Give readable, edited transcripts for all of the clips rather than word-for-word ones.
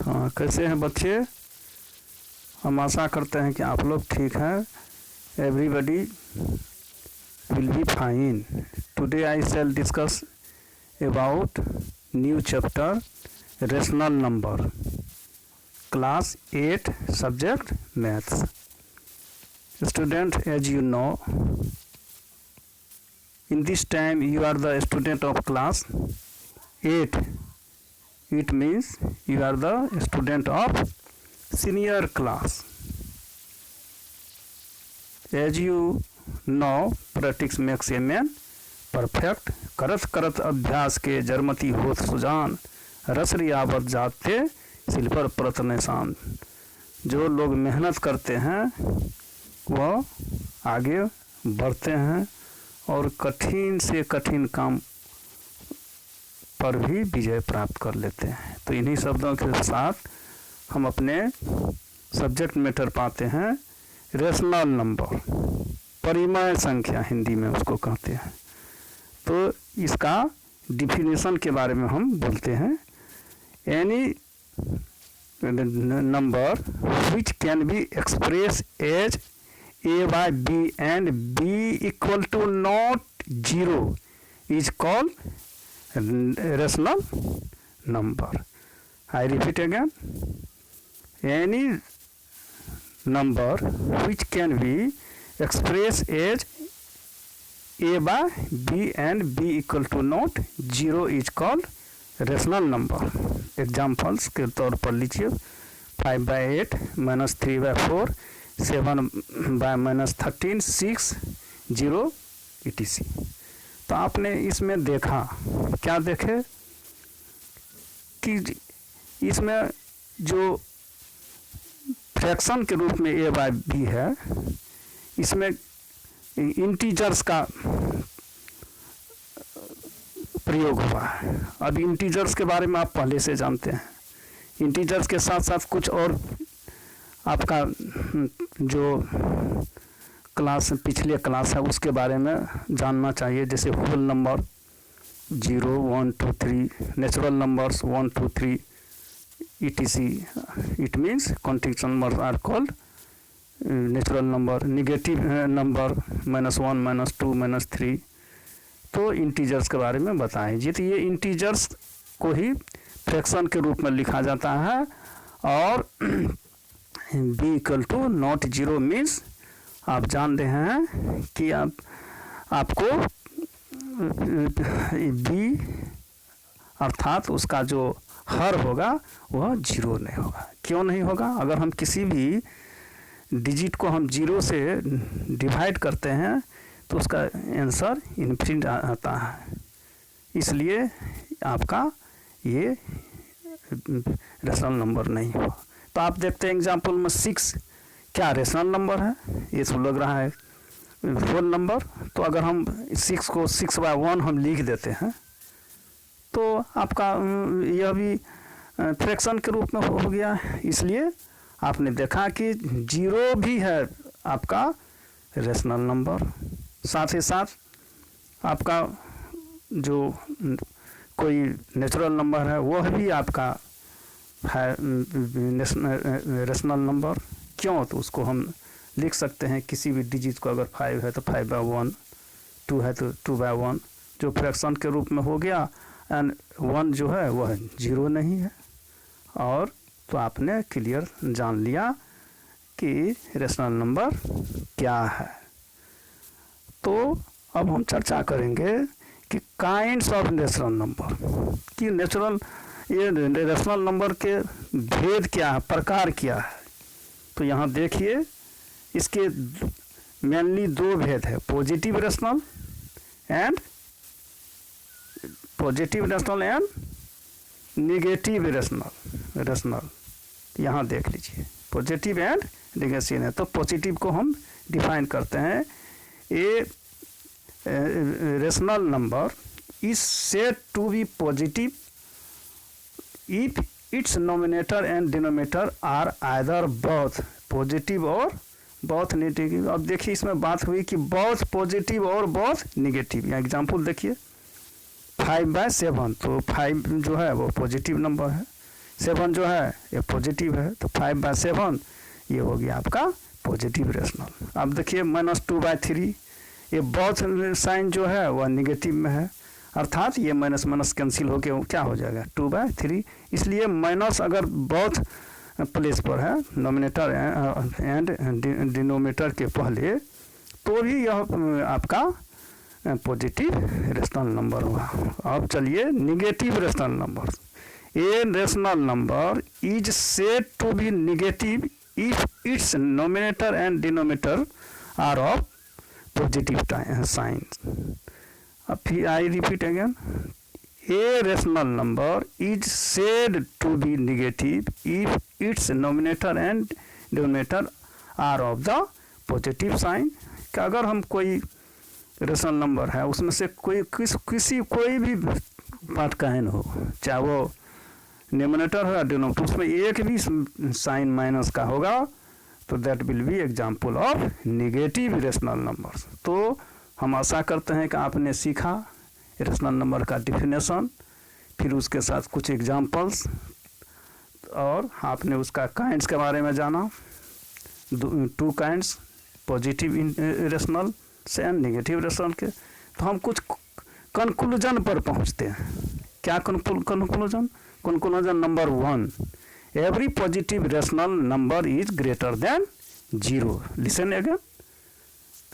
हाँ, कैसे हैं बच्चे? हम आशा करते हैं कि आप लोग ठीक हैं। Everybody will be fine. Today I shall discuss about new chapter rational number, class 8, subject maths. Student, as you know, in this time you are the student of class 8. It means you are the student of senior class. As you know, practice makes a man perfect. करत करत अभ्यास के जरमती होत सुजान, रस रियावत जाते सिल पर परत निशान। जो लोग मेहनत करते हैं वह आगे बढ़ते हैं और कठिन से कठिन काम पर भी विजय प्राप्त कर लेते हैं। तो इन्हीं शब्दों के साथ हम अपने सब्जेक्ट मैटर पाते हैं रेशनल नंबर, परिमेय संख्या हिंदी में उसको कहते हैं। तो इसका डिफिनेशन के बारे में हम बोलते हैं। Any number which can be expressed as a by b and b equal to not 0 is called rational number. I repeat again. Any number which can be expressed as a by b and b equal to not 0 is called rational number. Examples के तौर पर लीजिए 5/8 - 3/4 7/-13 6 0 etc। तो आपने इसमें देखा, क्या देखे कि इसमें जो फ्रैक्शन के रूप में a by b है, इसमें इंटीजर्स का प्रयोग हुआ है। अब इंटीजर्स के बारे में आप पहले से जानते हैं। इंटीजर्स के साथ साथ कुछ और आपका जो क्लास पिछले क्लास है उसके बारे में जानना चाहिए, जैसे whole number 0 1 2 3, natural numbers 1 2 3 etc। It means contiguous numbers are called natural number. Negative number -1 -2 -3। तो इंटीजर्स के बारे में बताएं। तो ये इंटीजर्स को ही फ्रैक्शन के रूप में लिखा जाता है। और b equal to not 0 means आप जान रहे हैं कि आपको b अर्थात उसका जो हर होगा वह 0 नहीं होगा। क्यों नहीं होगा? अगर हम किसी भी डिजिट को हम 0 से डिवाइड करते हैं तो उसका आंसर इनफिनिट आता है। इसलिए आपका ये रेशनल नंबर नहीं हुआ। तो आप देखते हैं एग्जाम्पल में 6 क्या रेशनल नंबर है? ये सब लग रहा है होल नंबर। तो अगर हम 6 को 6/1 हम लिख देते हैं तो आपका यह भी फ्रैक्शन के रूप में हो गया। इसलिए आपने देखा कि 0 भी है आपका रेशनल नंबर। साथ ही साथ आपका जो कोई नेचुरल नंबर है वह भी आपका है रेशनल नंबर। क्यों? तो उसको हम लिख सकते हैं किसी भी डिजिट को, अगर 5 है तो 5/1, 2 है तो 2/1, जो फ्रैक्शन के रूप में हो गया। एंड 1 जो है वह 0 नहीं है। और तो आपने क्लियर जान लिया कि रेशनल नंबर क्या है। तो अब हम चर्चा करेंगे कि काइंड्स ऑफ नेचुरल नंबर, कि नेचुरल ये रेशनल नंबर के भेद क्या है, प्रकार क्या है। तो यहाँ देखिए इसके मेनली 2 भेद है, positive rational and negative rational. यहाँ देख लीजिए पॉजिटिव एंड नेगेटिव है। तो पॉजिटिव को हम डिफाइन करते हैं, ए rational number is said to be positive if its numerator and denominator are either both positive और both negative। अब देखिए इसमें बात हुई कि both positive और both negative। यहाँ एग्जाम्पल देखिए 5/7, तो 5 जो है वो पॉजिटिव नंबर है। 7 जो है ये पॉजिटिव है, तो 5/7 ये हो गया आपका पॉजिटिव रेशनल। अब देखिए -2/3 ये बोथ साइन जो है वह निगेटिव में है, अर्थात ये माइनस माइनस कैंसिल होके क्या हो जाएगा 2/3। इसलिए माइनस अगर बोथ प्लेस पर है नोमिनेटर एंड डिनोमिनेटर के पहले, तो भी यह आपका पॉजिटिव रेशनल नंबर होगा। अब चलिए negative rational number. A rational number is said to be negative if its numerator and denominator are of positive sign. अब फिर I repeat again, a rational number is said to be negative if its numerator and denominator are of the positive sign. कि अगर हम कोई rational number है उसमें से कोई भी पार्ट का न हो, चाहे वो न्यूमरेटर हो या डिनोमिनेटर, उसमें एक भी साइन माइनस का होगा, तो that will be example of negative rational numbers. तो हम आशा करते हैं कि आपने सीखा रेशनल नंबर का डिफिनेशन, फिर उसके साथ कुछ एग्जाम्पल्स, और आपने उसका काइंड्स के बारे में जाना, 2 काइंड्स, पॉजिटिव रेशनल से एंड निगेटिव रेशनल के। तो हम कुछ कंक्लूजन पर पहुंचते हैं। क्या conclusion? Conclusion number 1, every positive rational number is greater than 0। Listen again,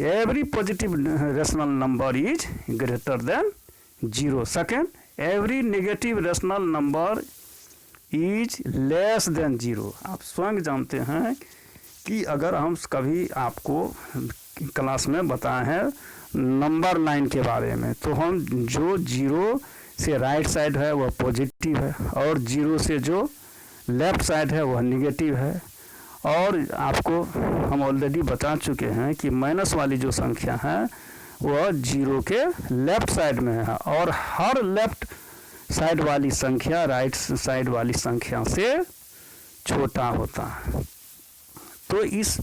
every positive rational number is greater than 0. Second, every negative rational number is less than 0. आप स्वयं जानते हैं कि अगर हम कभी आपको क्लास में बताए हैं नंबर लाइन के बारे में, तो हम जो 0 से राइट साइड है वह पॉजिटिव है, और 0 से जो लेफ्ट साइड है वह निगेटिव है। और आपको हम ऑलरेडी बता चुके हैं कि माइनस वाली जो संख्या है वह 0 के लेफ्ट साइड में है, और हर लेफ्ट साइड वाली संख्या राइट साइड वाली संख्या से छोटा होता है। तो इस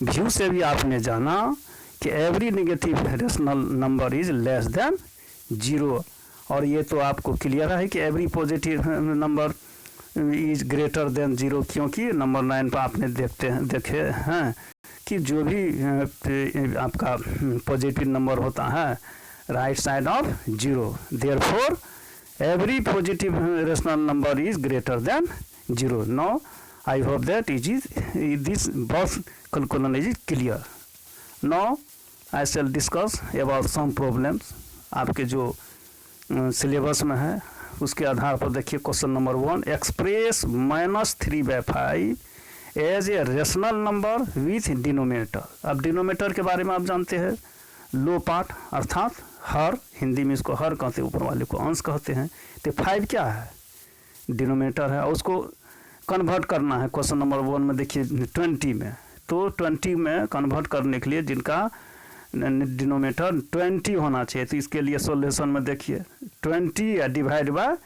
व्यू से भी आपने जाना कि every negative rational number is less than 0, और ये तो आपको क्लियर है कि every positive number is greater than 0, क्योंकि नंबर 9 पर आपने देखे हैं कि जो भी आपका पॉजिटिव नंबर होता है right side of 0, therefore every positive rational number is greater than 0. Now I hope that this both conclusion is clear. Now I shall discuss about some problems. आपके जो सिलेबस में है उसके आधार पर देखिए question number 1, express -3/5 as a rational number with denominator. अब denominator के बारे में आप जानते हैं, लो पार्ट अर्थात हर, हिंदी में इसको हर कहते हैं, ऊपर वाले को अंश कहते हैं। तो 5 क्या है? डिनोमिनेटर है, और उसको कन्वर्ट करना है। क्वेश्चन नंबर 1 में देखिए 20 में, तो 20 में कन्वर्ट करने के लिए जिनका डिनोमिनेटर 20 होना चाहिए, तो इसके लिए सॉल्यूशन में देखिए 20 या डिवाइड बाय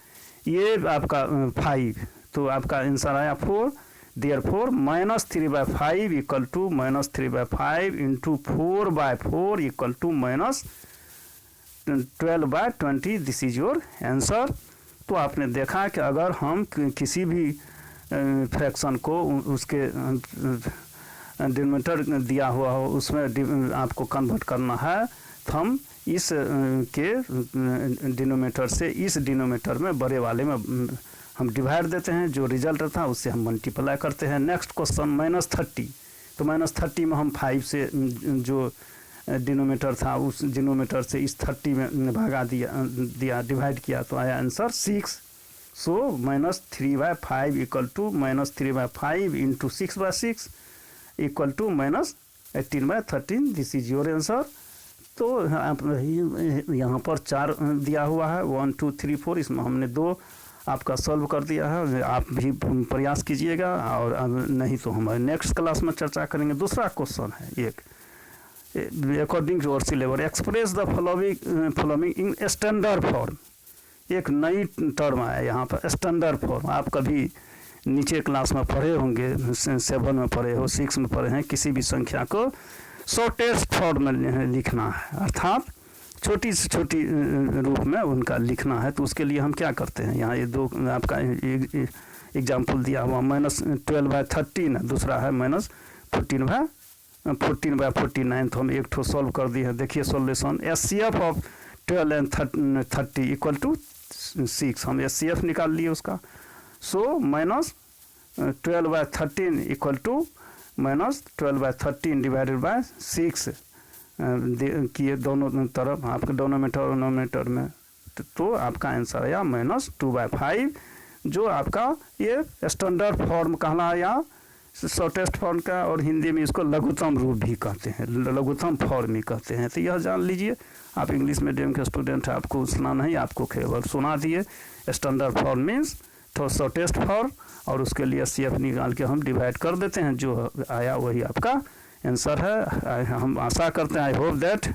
ये आपका 5, तो आपका आंसर आया 4। Therefore -3/5 equal to -3/5 into 4/4 equal to -12/20। This is your answer. तो आपने देखा कि अगर हम किसी भी फ्रैक्शन को उसके डिनोमिनेटर दिया हुआ हो उसमें आपको कन्वर्ट करना है, तो हम इस के डिनोमिनेटर से इस डिनोमिनेटर में बड़े वाले में हम डिवाइड देते हैं, जो रिजल्ट था उससे हम मल्टीप्लाई करते हैं। नेक्स्ट क्वेश्चन -30, तो -30 में हम 5 से जो डिनोमिनेटर था उस डिनोमिनेटर से इस 30 में भागा दिया डिवाइड किया, तो आया answer 6। So -3/5 equal to -3/5 into 6/6 equal to -18/13। This is your answer. तो यहाँ पर 4 दिया हुआ है, 1 2 3 4, इसमें हमने 2 आपका सॉल्व कर दिया है। आप भी प्रयास कीजिएगा, और नहीं तो हमारे नेक्स्ट क्लास में चर्चा करेंगे। दूसरा क्वेश्चन है एक, according to our syllabus express the following in standard form. एक नई टर्म आया यहाँ पर, स्टैंडर्ड फॉर्म। आप कभी नीचे क्लास में पढ़े होंगे, 7 में पढ़े हो, 6 में पढ़े हैं, किसी भी संख्या को शॉर्टेस्ट फॉर्म में लिखना है, अर्थात छोटी से छोटी रूप में उनका लिखना है। तो उसके लिए हम क्या करते हैं, यहाँ ये दो आपका एग्जाम्पल दिया हुआ -12/13, दूसरा है -14/49। तो हम एक ठो सॉल्व कर दिए हैं। देखिए solution, HCF of 12 and 30 equal to 6। हम HCF निकाल लिए उसका। So -12/13 equal to -12/13 divided by 6 किए दोनों तरफ, आपके डोनोमीटर में। तो आपका आंसर आया -2/5, जो आपका ये स्टैंडर्ड फॉर्म कहलाया, शॉर्टेस्ट फॉर्म का, और हिंदी में इसको लघुत्तम रूप भी कहते हैं, लघुत्तम फॉर्म ही कहते हैं। तो यह जान लीजिए। आप इंग्लिश मीडियम के स्टूडेंट हैं, आपको सुना नहीं, आपको केवल सुना दिए। स्टैंडर्ड फॉर्म मीन्स तो शॉर्टेस्ट फॉर्म, और उसके लिए CF निकाल के हम डिवाइड कर देते हैं, जो आया वही आपका आंसर है। हम आशा करते हैं, I hope that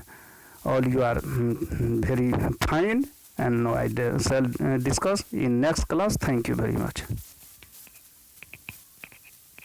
all you are very fine, and now I shall discuss in next class. Thank you very much.